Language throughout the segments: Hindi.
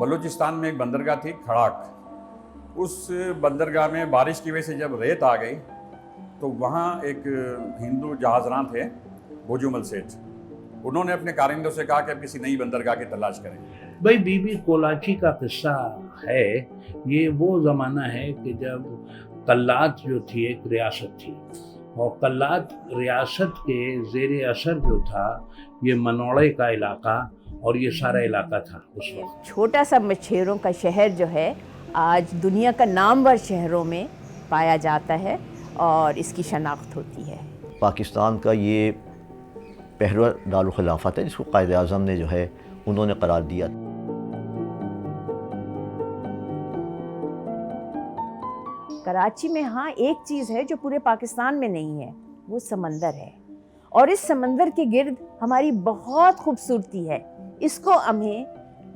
बलूचिस्तान में एक बंदरगाह थी खड़ाक। उस बंदरगाह में बारिश की वजह से जब रेत आ गई तो वहाँ एक हिंदू जहाज़रां थे बोजूमल सेठ, उन्होंने अपने कारिंदों से कहा कि अब किसी नई बंदरगाह की तलाश करें। भाई बीबी कोलाची का किस्सा है, ये वो ज़माना है कि जब कल्लात जो थी एक रियासत थी और कल्लात रियासत के ज़ेरे असर जो था ये मनोड़े का इलाका और ये सारा इलाका था उस वक्त। छोटा सा मछेरों का शहर जो है आज दुनिया का नामवर शहरों में पाया जाता है और इसकी शनाख्त होती है। पाकिस्तान का ये पहला दारुल खिलाफत है जिसको कायद आज़म ने जो है उन्होंने करार दिया। कराची में हाँ एक चीज़ है जो पूरे पाकिस्तान में नहीं है, वो समंदर है और इस समंदर के गिर्द हमारी बहुत खूबसूरती है। इसको हमें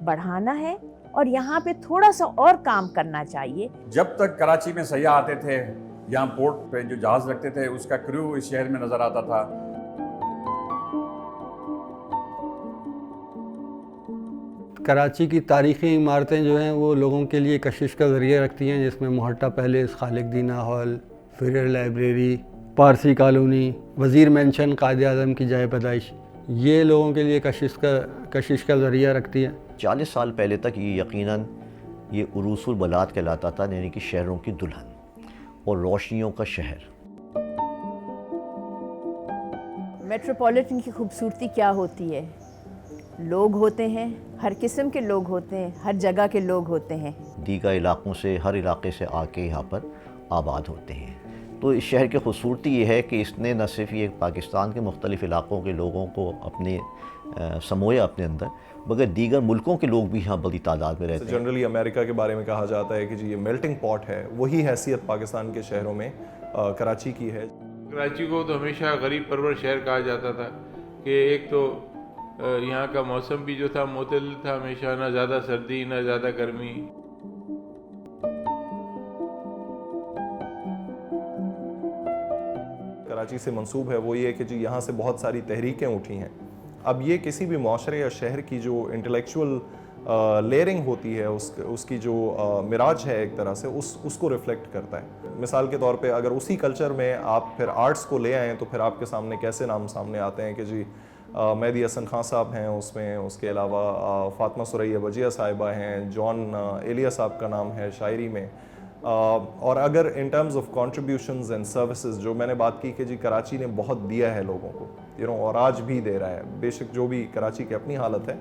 बढ़ाना है और यहाँ पे थोड़ा सा और काम करना चाहिए। जब तक कराची में सयाह आते थे, यहाँ पोर्ट पे जो जहाज़ रखते थे उसका क्रू इस शहर में नज़र आता था। कराची की तारीख़ी इमारतें जो हैं वो लोगों के लिए कशिश का ज़रिया रखती हैं, जिसमें मोहट्टा पैलेस, खालिक दीना हॉल, फिर लाइब्रेरी, पारसी कॉलोनी, वज़ीर मेंशन कायद आज़म की जाए पैदाइश, ये लोगों के लिए कशिश का ज़रिया रखती है। 40 साल पहले तक ये यकीनन ये उरूसुल बलात कहलाता था, यानी कि शहरों की दुल्हन और रोशनियों का शहर। मेट्रोपॉलिटन की खूबसूरती क्या होती है? लोग होते हैं, हर किस्म के लोग होते हैं, हर जगह के लोग होते हैं। दीगर इलाकों से, हर इलाके से आके यहाँ पर आबाद होते हैं। तो इस शहर की खूबसूरती ये है कि इसने न सिर्फ ये पाकिस्तान के मुख्तलिफ़ इलाकों के लोगों को अपने समोया अपने अंदर, मगर दीगर मुल्कों के लोग भी यहाँ बड़ी तादाद में रहते हैं। जनरली अमेरिका के बारे में कहा जाता है कि जी ये मेल्टिंग पॉट है, वही हैसियत पाकिस्तान के शहरों में कराची की है। कराची को तो हमेशा गरीब परवर शहर कहा जाता था कि एक तो यहाँ का मौसम भी जो था मुतदल था, हमेशा ना ज़्यादा सर्दी ना ज़्यादा गर्मी। कराची से मंसूब है वो ये कि जी यहाँ से बहुत सारी तहरीकें उठी हैं। अब ये किसी भी माशरे या शहर की जो इंटेलेक्चुअल लेयरिंग होती है उसकी जो मिराज है एक तरह से उसको रिफ्लेक्ट करता है। मिसाल के तौर पे अगर उसी कल्चर में आप फिर आर्ट्स को ले आएँ तो फिर आपके सामने कैसे नाम सामने आते हैं कि जी मेहदी हसन खान साहब हैं उसमें, उसके अलावा फातिमा सुरैया बजिया साहिबा हैं, जॉन एलिया साहब का नाम है शायरी में। और अगर in terms of contributions and services जो मैंने बात की कि जी कराची ने बहुत दिया है लोगों को, और आज भी दे रहा है। बेशक जो भी कराची की अपनी हालत है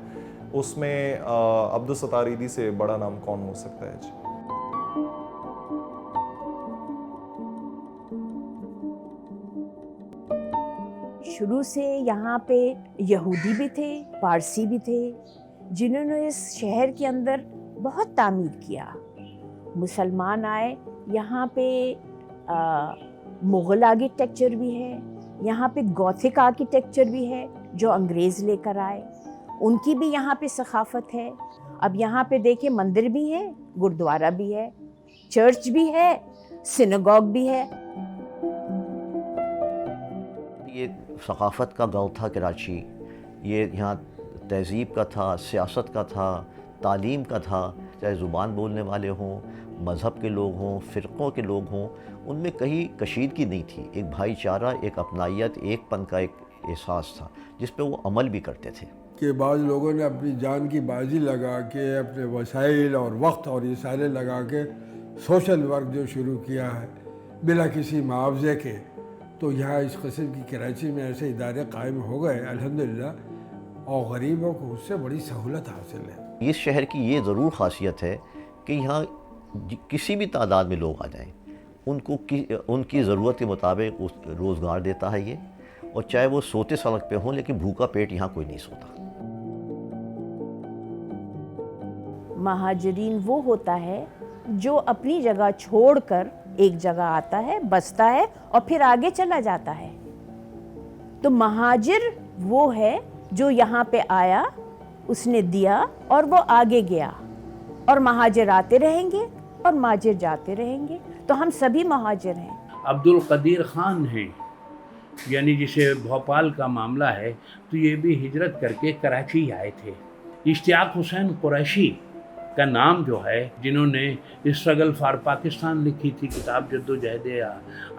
उसमें अब्दुल सत्तार ईदी से बड़ा नाम कौन हो सकता है जी। शुरू से यहाँ पे यहूदी भी थे, पारसी भी थे, जिन्होंने इस शहर के अंदर बहुत तामीर किया। मुसलमान आए, यहाँ पे मुग़ल आर्किटेक्चर भी है, यहाँ पे गॉथिक आर्किटेक्चर भी है जो अंग्रेज़ लेकर आए, उनकी भी यहाँ पे सखाफ़त है। अब यहाँ पे देखिए मंदिर भी है, गुरुद्वारा भी है, चर्च भी है, सिनेगॉग भी है। ये सकाफ़त का गाँव था कराची, ये यहाँ तहज़ीब का था, सियासत का था, तालीम का था। चाहे ज़ुबान बोलने वाले हों, मज़हब के लोग हों, फ़िरक़ों के लोग हों, उनमें कहीं कशीदगी नहीं थी। एक भाईचारा, एक अपनायत, एक पन का एक एहसास था जिस पे वो अमल भी करते थे। कि बाज़ लोगों ने अपनी जान की बाजी लगा के, अपने वसाइल और वक्त और ये सारे लगा के सोशल वर्क जो शुरू किया है बिला किसी मुआवजे के, तो यहाँ इस किस्म की कराची में ऐसे इदारे कायम हो गए अल्हम्दुलिल्लाह, और गरीबों को उससे बड़ी सहूलत हासिल है। इस शहर की ये ज़रूर ख़ासियत है कि यहाँ किसी भी तादाद में लोग आ जाएं, उनको उनकी ज़रूरत के मुताबिक रोज़गार देता है ये, और चाहे वो सोते सड़क पे हों, लेकिन भूखा पेट यहाँ कोई नहीं सोता। महाजरीन वो होता है जो अपनी जगह छोड़कर एक जगह आता है, बसता है और फिर आगे चला जाता है। तो महाजिर वो है जो यहाँ पे आया, उसने दिया और वो आगे गया, और महाजिर आते रहेंगे और महाजिर जाते रहेंगे। तो हम सभी महाजिर हैं। अब्दुल कदीर ख़ान हैं, यानी जिसे भोपाल का मामला है, तो ये भी हिजरत करके कराची आए थे। इश्तियाक हुसैन कुरैशी का नाम जो है, जिन्होंने स्ट्रगल फॉर पाकिस्तान लिखी थी किताब, जद्दोजहद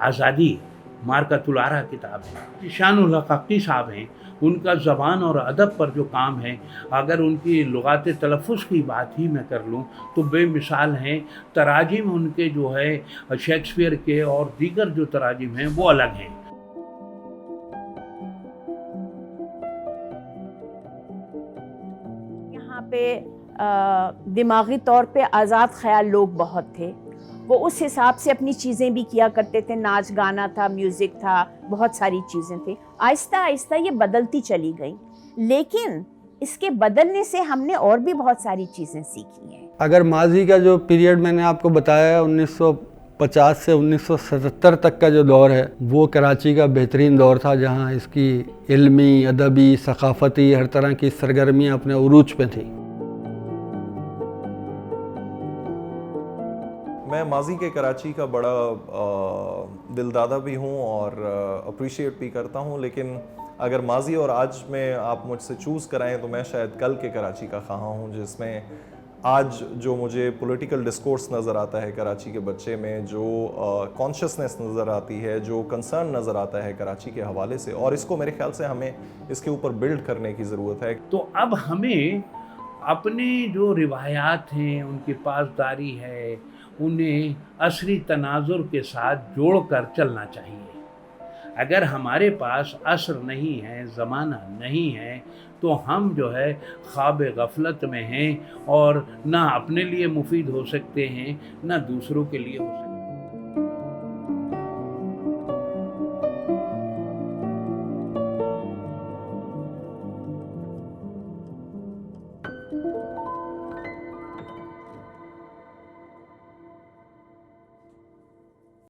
आज़ादी, मार्कतुल आरा किताब है, शानुल हक हक़ी साहब हैं, उनका ज़बान और अदब पर जो काम है, अगर उनकी लुगात तलफ़ुज़ की बात ही मैं कर लूँ तो बेमिसाल हैं। तराजिम उनके जो है शेक्सपियर के और दीगर जो तराजिम हैं वो अलग हैं। यहाँ पे दिमागी तौर पे आज़ाद ख्याल लोग बहुत थे, वो उस हिसाब से अपनी चीज़ें भी किया करते थे, नाच गाना था, म्यूज़िक था, बहुत सारी चीज़ें थी। आहिस्ता आहिस्ता ये बदलती चली गई, लेकिन इसके बदलने से हमने और भी बहुत सारी चीज़ें सीखी हैं। अगर माजी का जो पीरियड मैंने आपको बताया 1950 से 1977 तक का जो दौर है, वो कराची का बेहतरीन दौर था, जहाँ इसकी इल्मी, अदबी, सकाफ़ती हर तरह की सरगर्मियाँ अपने उरूज पे थी। मैं माजी के कराची का बड़ा दिलदादा भी हूँ और अप्रिशिएट भी करता हूँ, लेकिन अगर माजी और आज में आप मुझसे चूज़ कराएं तो मैं शायद कल के कराची का ख़्वाह हूँ, जिसमें आज जो मुझे पॉलिटिकल डिस्कोर्स नज़र आता है कराची के बच्चे में, जो कॉन्शियसनेस नज़र आती है, जो कंसर्न नज़र आता है कराची के हवाले से, और इसको मेरे ख्याल से हमें इसके ऊपर बिल्ड करने की ज़रूरत है। तो अब हमें अपने जो रिवायात हैं, उनकी पासदारी है, उन्हें असरी तनाजुर के साथ जोड़कर चलना चाहिए। अगर हमारे पास असर नहीं है, ज़माना नहीं है, तो हम जो है ख्वाब गफलत में हैं और ना अपने लिए मुफीद हो सकते हैं, ना दूसरों के लिए हो सकते हैं।